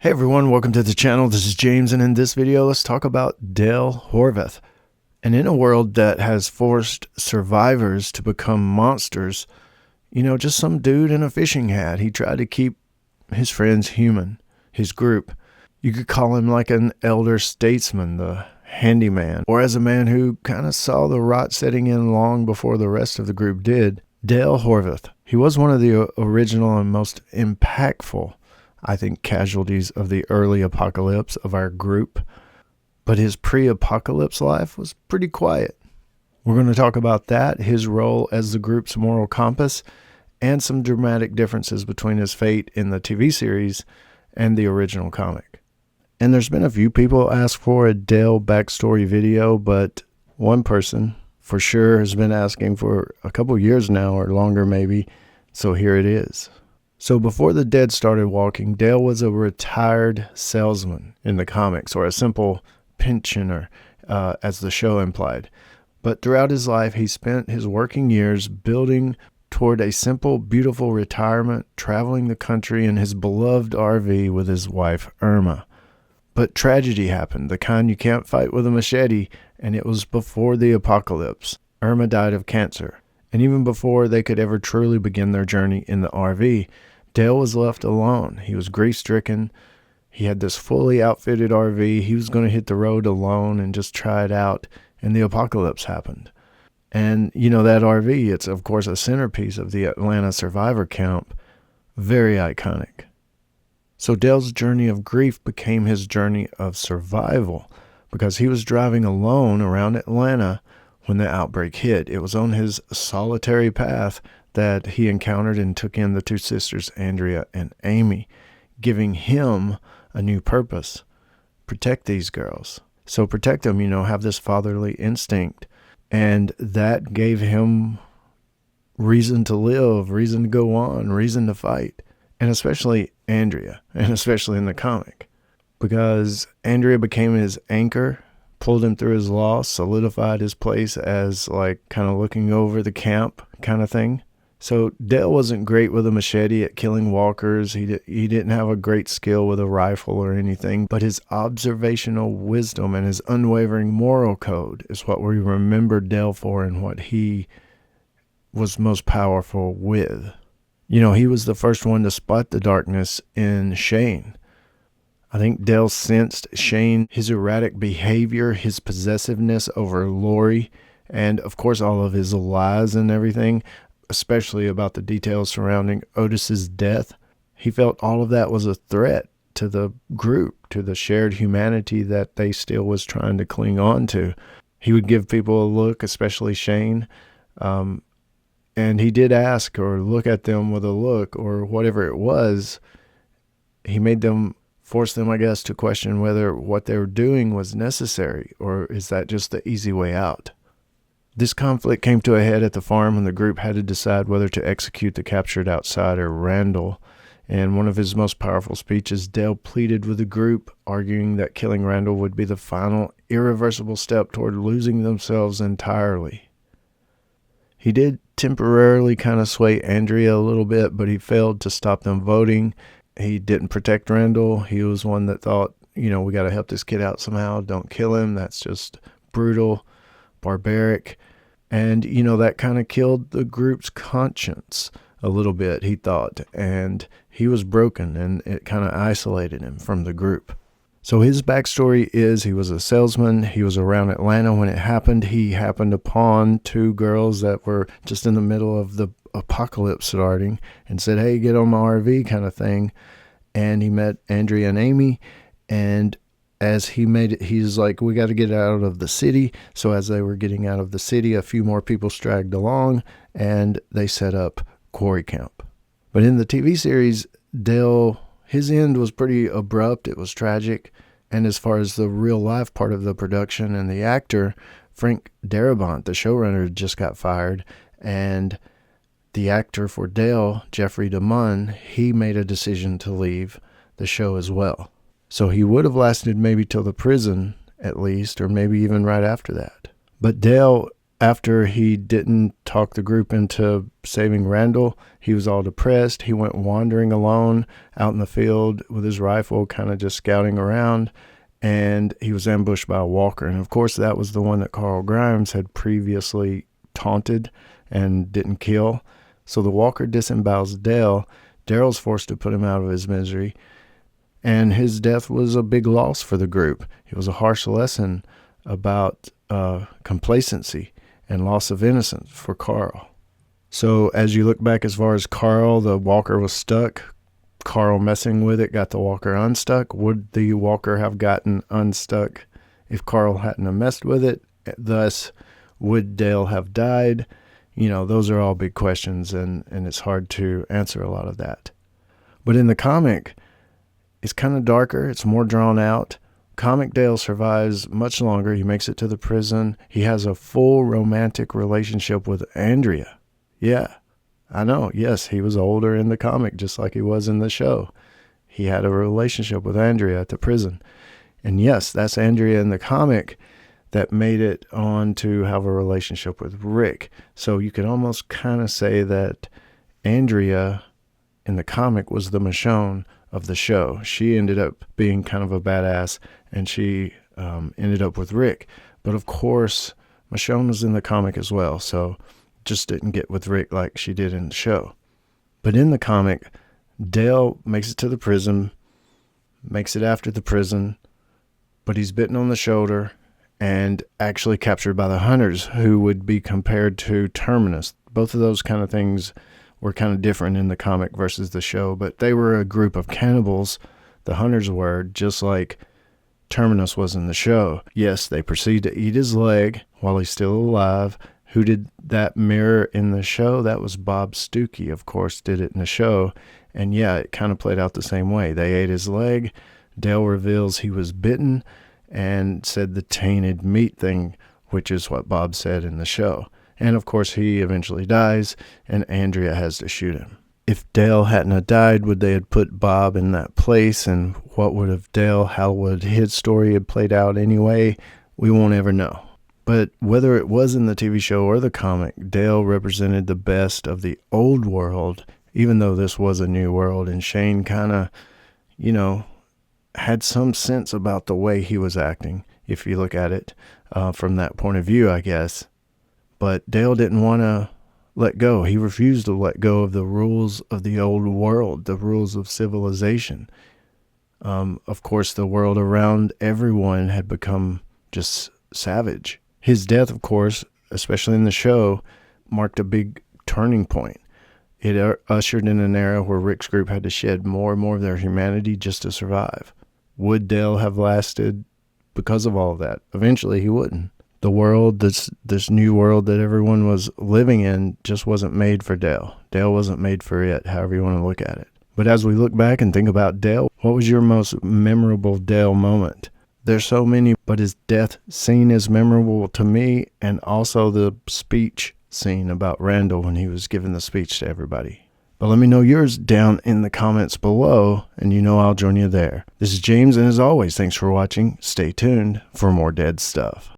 Hey everyone, welcome to the channel. This is James, and in this video, let's talk about Dale Horvath. And in a world that has forced survivors to become monsters, just some dude in a fishing hat, he tried to keep his friends human, his group. You could call him like an elder statesman, the handyman, or as a man who kind of saw the rot setting in long before the rest of the group did. Dale Horvath. He was one of the original and most impactful, I think, casualties of the early apocalypse of our group. But his pre-apocalypse life was pretty quiet. We're going to talk about that, his role as the group's moral compass, and some dramatic differences between his fate in the TV series and the original comic. And there's been a few people ask for a Dale backstory video, but one person for sure has been asking for a couple years now, or longer maybe, so here it is. So before the dead started walking, Dale was a retired salesman in the comics, or a simple pensioner, as the show implied. But throughout his life, he spent his working years building toward a simple, beautiful retirement, traveling the country in his beloved RV with his wife, Irma. But tragedy happened, the kind you can't fight with a machete, and it was before the apocalypse. Irma died of cancer. And even before they could ever truly begin their journey in the RV, Dale was left alone. He was grief-stricken. He had this fully outfitted RV. He was going to hit the road alone and just try it out. And the apocalypse happened. And, that RV, it's, of course, a centerpiece of the Atlanta survivor camp. Very iconic. So Dale's journey of grief became his journey of survival, because he was driving alone around Atlanta when the outbreak hit. It was on his solitary path that he encountered and took in the two sisters, Andrea and Amy, giving him a new purpose: protect these girls. So protect them, have this fatherly instinct. And that gave him reason to live, reason to go on, reason to fight. And especially Andrea, and especially in the comic, because Andrea became his anchor, pulled him through his loss, solidified his place as kind of looking over the camp kind of thing. So Dale wasn't great with a machete at killing walkers. He didn't have a great skill with a rifle or anything, but his observational wisdom and his unwavering moral code is what we remember Dale for, and what he was most powerful with. He was the first one to spot the darkness in Shane. I think Dale sensed Shane, his erratic behavior, his possessiveness over Lori, and of course all of his lies and everything, especially about the details surrounding Otis's death. He felt all of that was a threat to the group, to the shared humanity that they still was trying to cling on to. He would give people a look, especially Shane, and he did ask or look at them with a look or whatever it was. He made them, force them, I guess, to question whether what they were doing was necessary, or is that just the easy way out. This conflict came to a head at the farm when the group had to decide whether to execute the captured outsider, Randall. In one of his most powerful speeches, Dale pleaded with the group, arguing that killing Randall would be the final, irreversible step toward losing themselves entirely. He did temporarily kind of sway Andrea a little bit, but he failed to stop them voting. He didn't protect Randall. He was one that thought, we got to help this kid out somehow. Don't kill him. That's just brutal, barbaric. And, that kind of killed the group's conscience a little bit, he thought. And he was broken, and it kind of isolated him from the group. So his backstory is he was a salesman. He was around Atlanta when it happened. He happened upon two girls that were just in the middle of the apocalypse starting and said, hey, get on my RV kind of thing. And he met Andrea and Amy, and as he made it, he's like, we got to get out of the city. So as they were getting out of the city, a few more people stragged along, and they set up Quarry Camp. But in the TV series, Dale, his end was pretty abrupt. It was tragic. And as far as the real life part of the production and the actor, Frank Darabont, the showrunner, just got fired. And the actor for Dale, Jeffrey DeMunn, he made a decision to leave the show as well. So he would have lasted maybe till the prison at least, or maybe even right after that. But Dale After he didn't talk the group into saving Randall, he was all depressed. He went wandering alone out in the field with his rifle, kind of just scouting around, and he was ambushed by a walker. And of course, that was the one that Carl Grimes had previously taunted and didn't kill. So the walker disembowels Dale. Daryl's forced to put him out of his misery, and his death was a big loss for the group. It was a harsh lesson about complacency and loss of innocence for Carl. So as you look back, as far as Carl, the walker was stuck. Carl messing with it got the walker unstuck. Would the walker have gotten unstuck if Carl hadn't have messed with it? Thus, would Dale have died? You know, those are all big questions, and it's hard to answer a lot of that. But in the comic, it's kind of darker. It's more drawn out. Comic Dale survives much longer. He makes it to the prison. He has a full romantic relationship with Andrea. Yeah, I know. Yes, he was older in the comic, just like he was in the show. He had a relationship with Andrea at the prison. And yes, that's Andrea in the comic that made it on to have a relationship with Rick. So you could almost kind of say that Andrea in the comic was the Michonne of the show. She ended up being kind of a badass, and she ended up with Rick. But of course, Michonne was in the comic as well, so just didn't get with Rick like she did in the show. But in the comic, Dale makes it to the prison, makes it after the prison, but he's bitten on the shoulder and actually captured by the Hunters, who would be compared to Terminus. Both of those kind of things were kind of different in the comic versus the show, but they were a group of cannibals. The Hunters were, just like Terminus was in the show. Yes, they proceed to eat his leg while he's still alive. Who did that mirror in the show? That was Bob Stuckey, of course, did it in the show. And yeah, it kind of played out the same way. They ate his leg. Dale reveals he was bitten and said the tainted meat thing, which is what Bob said in the show. And of course, he eventually dies, and Andrea has to shoot him. If Dale hadn't have died, would they have put Bob in that place? And what would have Dale, how would his story have played out anyway? We won't ever know. But whether it was in the TV show or the comic, Dale represented the best of the old world, even though this was a new world. And Shane kind of, had some sense about the way he was acting, if you look at it from that point of view, I guess. But Dale didn't want to let go. He refused to let go of the rules of the old world, the rules of civilization. Of course, the world around everyone had become just savage. His death, of course, especially in the show, marked a big turning point. It ushered in an era where Rick's group had to shed more and more of their humanity just to survive. Would Dale have lasted because of all of that? Eventually, he wouldn't. The world, this new world that everyone was living in, just wasn't made for Dale. Dale wasn't made for it, however you want to look at it. But as we look back and think about Dale, what was your most memorable Dale moment? There's so many, but his death scene is memorable to me, and also the speech scene about Randall when he was giving the speech to everybody. But let me know yours down in the comments below, and I'll join you there. This is James, and as always, thanks for watching. Stay tuned for more dead stuff.